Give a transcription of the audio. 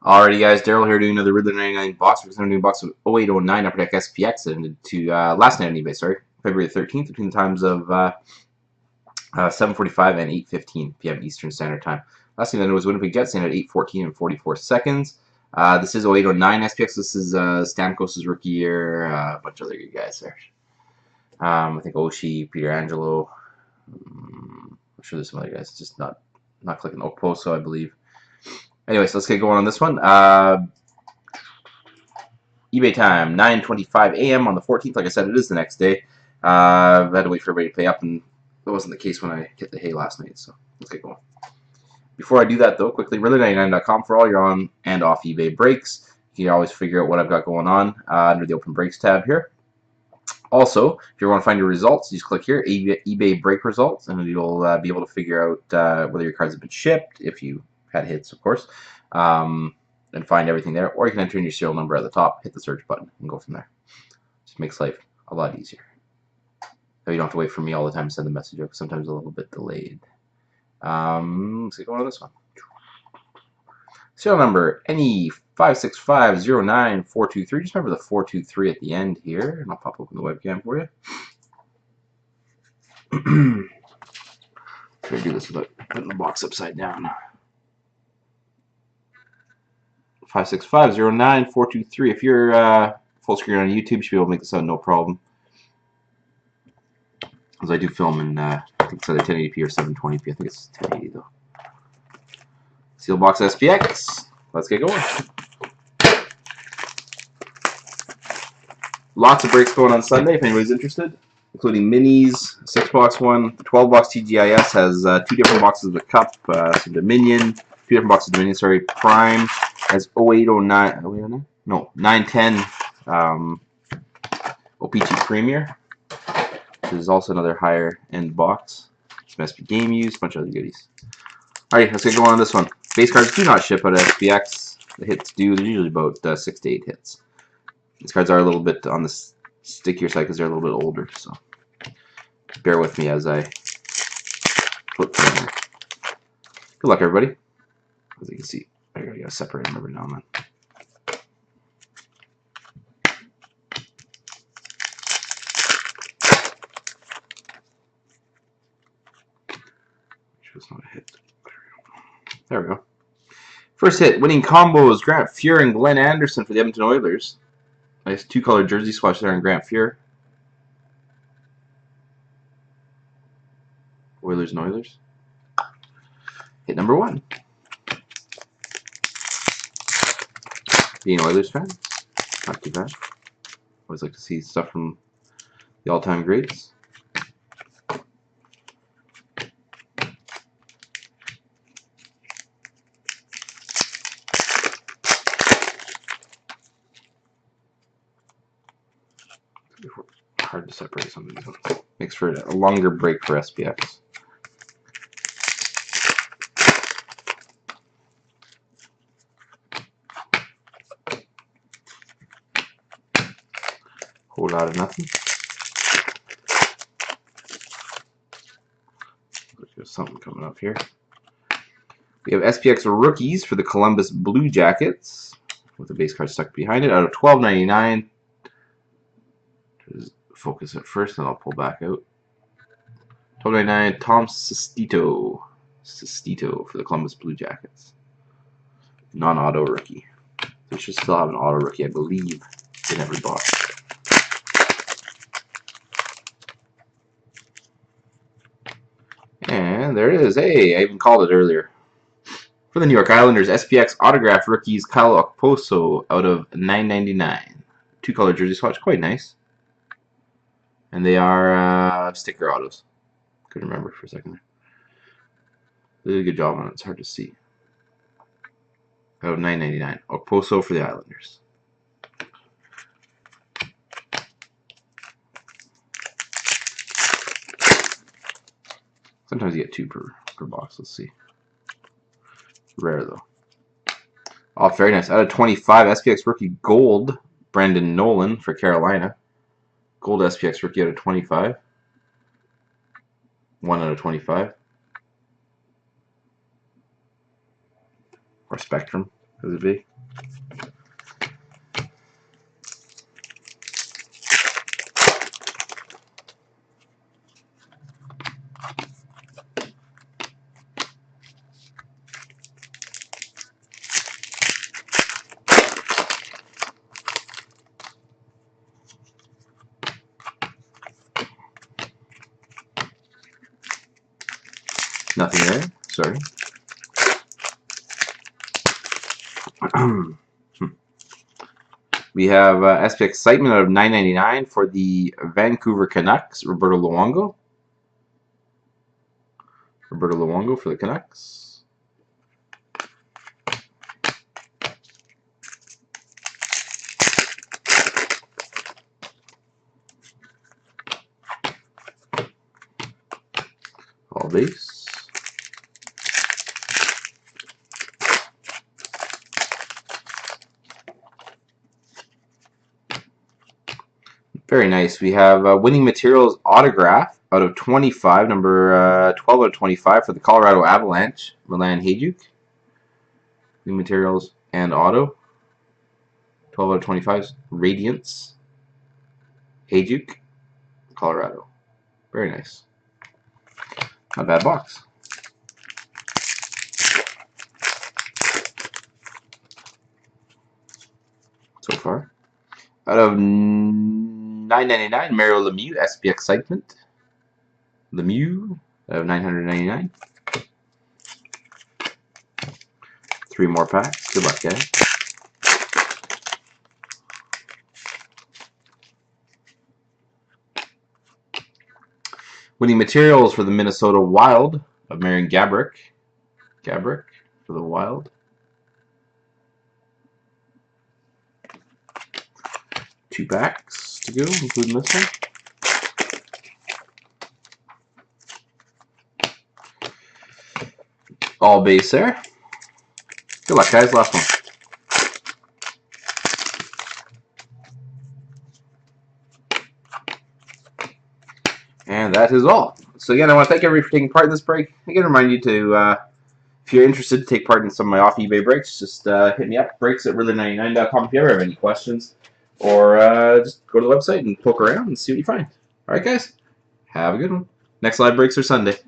Alrighty, guys, Daryl here doing another RYDLAR99 box. We're going to do a box of 0809 Upper Deck SPX and to last night on eBay, sorry, February 13th, between the times of 7:45 and 8:15 p.m. Eastern Standard Time. Last thing I know was Winnipeg Jets in at 8:14 and 44 seconds. This is 0809 SPX. This is Stamkos' rookie year, a bunch of other good guys there. I think Oshie, Peter Angelo. I'm sure there's some other guys. Just not clicking Okposo, I believe. Anyways, let's get going on this one. eBay time, 9:25 a.m. on the 14th. Like I said, it is the next day. I had to wait for everybody to pay up, and that wasn't the case when I hit the hay last night, so let's get going. Before I do that, though, quickly, RYDLAR99.com for all your on and off eBay breaks. You can always figure out what I've got going on under the Open Breaks tab here. Also, if you want to find your results, you just click here, eBay break results, and you'll be able to figure out whether your cards have been shipped, if you had hits, of course, and find everything there. Or you can enter in your serial number at the top, hit the search button, and go from there. Just makes life a lot easier. So you don't have to wait for me all the time to send the message out, sometimes a little bit delayed. Let's get going on this one. Serial number NE56509423. Just remember the 423 at the end here, and I'll pop open the webcam for you. Try to do this without putting the box upside down. 56509423. If you're full screen on YouTube, you should be able to make this out no problem. As I do film in, I think it's either 1080p or 720p. I think it's 1080 though. Seal box SPX. Let's get going. Lots of breaks going on Sunday if anybody's interested, including minis, 6-box one. The 12-box TGIS has 2 different boxes of the Cup, some Dominion, 2 different boxes of Dominion, sorry, Prime has 0809, 0809? No, 910 OPG Premier, which is also another higher end box. Some SP game use, a bunch of other goodies. Alright, let's get going on this one. Base cards do not ship out of SPX. The hits do. They're usually about 6 to 8 hits. These cards are a little bit on the stickier side because they're a little bit older, so bear with me as I flip them here. Good luck, everybody. As you can see, I gotta separate them every now and then. It's not a hit. There we go. First hit, winning combos, Grant Fuhr and Glenn Anderson for the Edmonton Oilers. Nice 2-color jersey swatch there on Grant Fuhr. Oilers and Oilers. Hit number 1. Being an Oilers fan, not too bad. Always like to see stuff from the all-time greats. Hard to separate some of these ones. Makes for a longer break for SPX. Whole lot of nothing. There's something coming up here. We have SPX rookies for the Columbus Blue Jackets with the base card stuck behind it out of $12.99. Focus at first, and I'll pull back out. $12.99. Tom Sestito for the Columbus Blue Jackets. Non-auto rookie. They should still have an auto rookie, I believe, in every box. And there it is. Hey, I even called it earlier. For the New York Islanders, SPX autograph rookies Kyle Okposo out of $9.99. 2-color jersey swatch, quite nice. And they are sticker autos. Couldn't remember for a second there. They did a good job on it. It's hard to see. Out of $9.99. Okposo for the Islanders. Sometimes you get 2 per box. Let's see. Rare though. Oh, very nice. Out of 25, SPX rookie gold, Brandon Nolan for Carolina. Gold SPX rookie out of 25. 1 out of 25. Or Spectrum, could it be? Nothing there. Sorry. We have SP Excitement out of 9.99 for the Vancouver Canucks, Roberto Luongo. Roberto Luongo for the Canucks. All base. Very nice. We have Winning Materials autograph out of 25, number 12 out of 25 for the Colorado Avalanche, Milan Hajduk. Winning Materials and auto. 12 out of 25, Radiance, Hajduk, Colorado. Very nice. Not a bad box. So far. Out of 9.99, Mario Lemieux, SP Excitement. Lemieux out of 999. 3 more packs. Good luck, guys. Winning Materials for the Minnesota Wild of Marian Gaborik. Gaborik for the Wild. 2 packs to go, including this one. All base there. Good luck, guys. Last one. And that is all. So again, I want to thank everybody for taking part in this break. Again, remind you to, if you're interested to take part in some of my off eBay breaks, just hit me up, breaks@RYDLAR99.com if you ever have any questions. Or just go to the website and poke around and see what you find. Alright, guys. Have a good one. Next live breaks are Sunday.